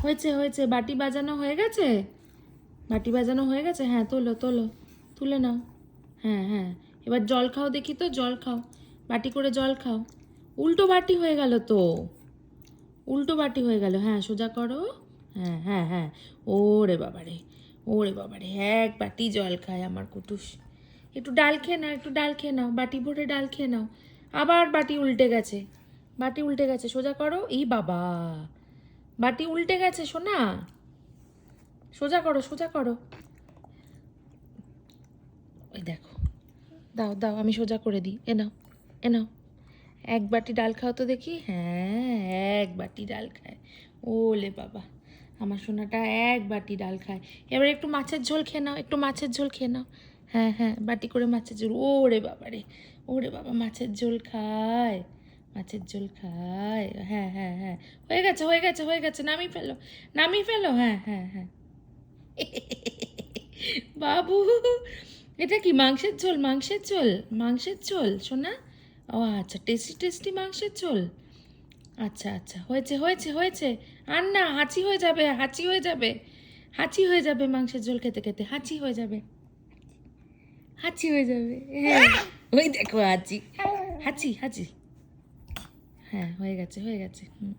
হয়েছে হয়েছে, বাটি বাজানো হয়ে গেছে, বাটি বাজানো হয়ে গেছে। হ্যাঁ তোলো তোলো, তুলে নাও। হ্যাঁ হ্যাঁ, এবার জল খাও দেখি তো, জল খাও, বাটি করে জল খাও। উল্টো বাটি হয়ে গেল তো, উল্টো বাটি হয়ে গেল। হ্যাঁ সোজা করো। হ্যাঁ হ্যাঁ হ্যাঁ, ওরে বাবারে, ওরে বাবারে, এক বাটি জল খায় আমার কুটুস। একটু ডাল খেয়ে নাও, একটু ডাল খেয়ে নাও, বাটি ভরে ডাল খেয়ে নাও। আবার বাটি উল্টে গেছে, বাটি উল্টে গেছে, সোজা করো। এই বাবা, বাটি উল্টে গেছে সোনা, সোজা করো সোজা করো। ওই দেখো, দাও দাও, আমি সোজা করে দিই, এ নাও, এ নাও। এক বাটি ডাল খাও তো দেখি। হ্যাঁ, এক বাটি ডাল খায়। ওলে বাবা, আমার সোনাটা এক বাটি ডাল খায়। এবার একটু মাছের ঝোল খেয়ে নাও, একটু মাছের ঝোল খেয়ে নাও। হ্যাঁ হ্যাঁ, বাটি করে মাছের ঝোল। ওরে বাবা রে, ওরে বাবা, মাছের ঝোল খায়, মাছের ঝোল খায়। হ্যাঁ হ্যাঁ হ্যাঁ, হয়ে গেছে হয়ে গেছে হয়ে গেছে, নামিয়ে ফেলো, নামিয়ে ফেলো। হ্যাঁ হ্যাঁ হ্যাঁ। বাবু, এটা কি মাংসের ঝোল? মাংসের ঝোল, মাংসের ঝোল সোনা। ও আচ্ছা, টেস্টি টেস্টি মাংসের ঝোল। আচ্ছা আচ্ছা, হয়েছে হয়েছে হয়েছে। আর না, হাঁচি হয়ে যাবে, হাঁচি হয়ে যাবে, হাঁচি হয়ে যাবে, মাংসের ঝোল খেতে খেতে হাঁচি হয়ে যাবে, হাঁচি হয়ে যাবে। হ্যাঁ, ওই দেখো হাঁচি, হাঁচি হাঁচি। হ্যাঁ হয়ে গেছে হয়ে গেছে। হুম।